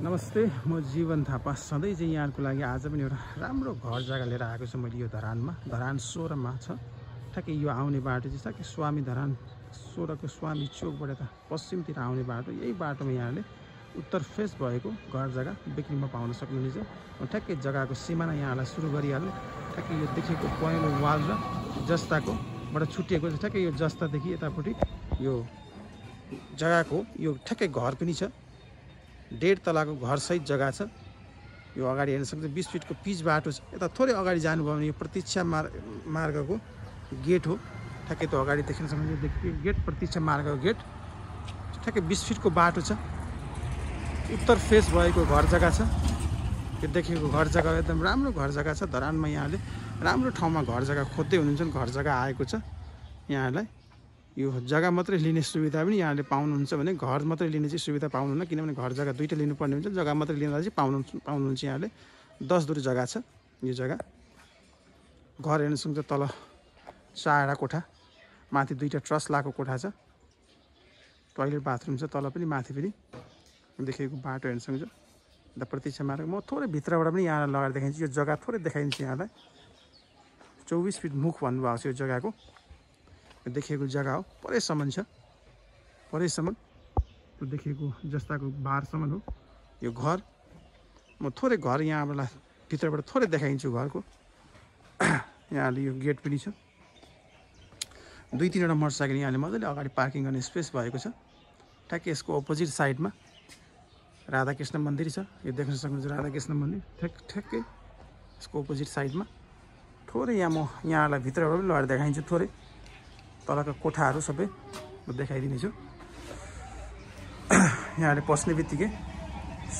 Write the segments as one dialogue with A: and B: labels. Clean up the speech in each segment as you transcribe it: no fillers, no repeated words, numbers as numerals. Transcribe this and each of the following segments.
A: नमस्ते, म जीवन थापा सधैँ चाहिँ यहाँको लागि आज पनि एउटा राम्रो घर जग्गा लिएर आएको छु मैले यो धरानमा। धरान 16 मा छ। ठ्याक्कै यो आउने बाटो चाहिँ ठ्याक्कै स्वामी धरान 16 को स्वामी चोकबाट त पश्चिमतिर आउने बाटो। यही बाटोमा यहाँले उत्तर फेस भएको घर जग्गा बिक्रीमा पाउन सक्नुहुनेछ। ठ्याक्कै जग्गाको सिमाना यहाँलाई सुरु गरिहाल्नु। ठ्याक्कै यो देखेको पहेँलो वाल र जस्ताको बाट छुटिएको छ। ठ्याक्कै यो जस्तादेखि यतापट्टि यो जग्गाको यो ठ्याक्कै घर पनि छ। 1.5 तलाको घर सहित जग्गा छ। यो अगाडि हेर्न सक्नुहुन्छ 20 फिटको पिच बाटो छ। यता थोरै अगाडि जानुभयो भने यो प्रतीक्षा मार्गको गेट हो। ठ्याक्कै त्यो अगाडि देख्न सक्नुहुन्छ गेट प्रतीक्षा मार्गको गेट। ठ्याक्कै 20 फिटको बाटो छ। उत्तर फेस भएको घर जग्गा छ। यो देखेको घर जग्गा एकदम राम्रो घर जग्गा छ। धरानमा यहाँले राम्रो ठाउँमा घर जग्गा खोज्दै हुनुहुन्छ भने घर जग्गा आएको छ। यहाँलाई यो जग्गा मात्रै लिने सुविधा पनि यहाँले पाउनुहुन्छ भने घर मात्रै लिने चाहिँ सुविधा पाउनुहुन्न, किनभने घर जग्गा दुईटा लिनुपर्ने हुन्छ। जग्गा मात्रै लिँदा चाहिँ पाउनुहुन्छ यहाँले। 10 दुरी जग्गा छ यो जग्गा। घर हेर्न सक्नुहुन्छ तल 4वटा कोठा, माथि 2टा ट्रस लाको कोठा छ। टोयलेट बाथरुम छ तल पनि माथि पनि। देखेको बाटो हेर्न सक्नुहुन्छ द प्रतीक्षा मार्ग। म थोरै भित्रबाट पनि यहाँलाई लगाएर देखाइदिन्छु। यो जग्गा थोरै देखाइदिन्छु यहाँलाई। 24 फिट मुख भन्नुभएको छ यो जग्गाको। देखिएको जग्गा हो, परैसम्म छ। परैसम्म त्यो देखिएको जस्ताको बारसम्म हो यो घर। म थोरै घर यहाँबाट भित्रबाट थोरै देखाइदिन्छु घरको। यहाँले यो गेट पनि छ। 2-3वटा मोटरसाइकल यहाँले मजाले अगाडि पार्किङ गर्ने स्पेस भएको छ। ठ्याक्कै यसको अपोजिट साइडमा राधाकृष्ण मन्दिर छ। यो देख्न सक्नुहुन्छ राधाकृष्ण मन्दिर ठ्याक्कै यसको अपोजिट साइडमा। थोरै यहाँ म यहाँलाई भित्रबाट पनि लगाएर देखाइदिन्छु। थोरै तलका कोठाहरू सबै म देखाइदिनेछु। यहाँले पस्ने बित्तिकै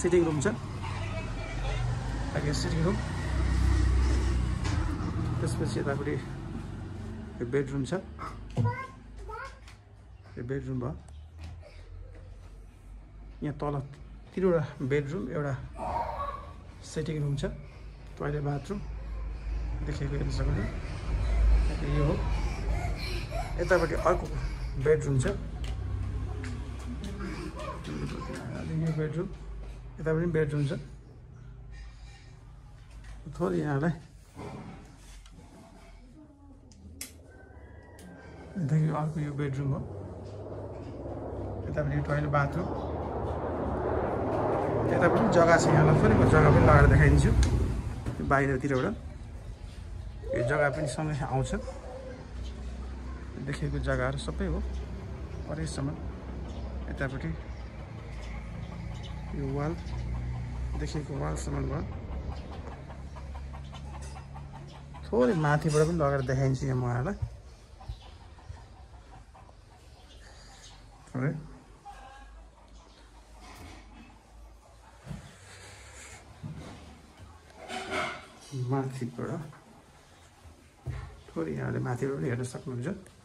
A: सिटिङ रुम छ। ठ्याक्कै सिटिङ रुम। त्यसपछि यतापट्टि यो बेडरुम छ। यो बेडरुम भयो। यहाँ तल 3वटा बेडरुम, एउटा सिटिङ रुम छ, टोयलेट बाथरुम देखेको हेर्न सक्नुहुन्छ। यो हो। यतापट्टि अर्को बेडरुम छ। यो बेडरुम, यतापट्टि बेडरुम छ। थोरै यहाँलाई देखियो अर्को यो बेडरुम हो। यतापट्टि टोयलेट बाथरुम। यतापट्टि जग्गा छ यहाँलाई। थोरै म जग्गा पनि लगाएर देखाइदिन्छु बाहिरतिरबाट। यो जग्गा पनि सँगै आउँछ। देखेको जग्गाहरू सबै हो परैसम्म। यतापट्टि यो वाल देखेको वालसम्म भयो। थोरै माथिबाट पनि लगाएर देखाइदिन्छु यहाँ म यहाँलाई। थोरै माथिबाट थोरै यहाँले माथिबाट पनि हेर्न सक्नुहुन्छ।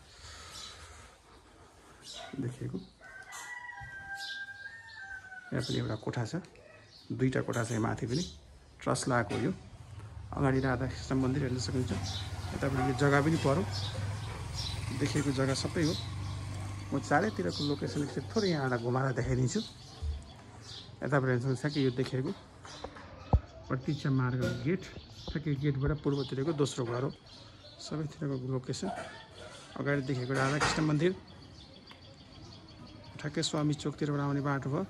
A: देखिएको यहाँ पनि एउटा कोठा छ। 2टा कोठा छ माथि पनि। ट्रस लगाएको यो। अगाडि राधाकृष्ण मन्दिर हेर्न सक्नुहुन्छ। यतापट्टि यो जग्गा पनि पर्यो। देखिएको जग्गा सबै हो। म चारैतिरको लोकेसन थोरै यहाँलाई घुमाएर देखाइदिन्छु। यतापट्टि हेर्न सक्नुहुन्छ कि यो देखिएको प्रतीक्षा मार्ग गेट। ठ्याक्कै गेटबाट पूर्वतिरको दोस्रो घर हो। सबैतिरको लोकेसन। अगाडि देखेको राधाकृष्ण मन्दिर। ठ्याक्कै स्वामी चोकतिरबाट आउने बाटो भयो।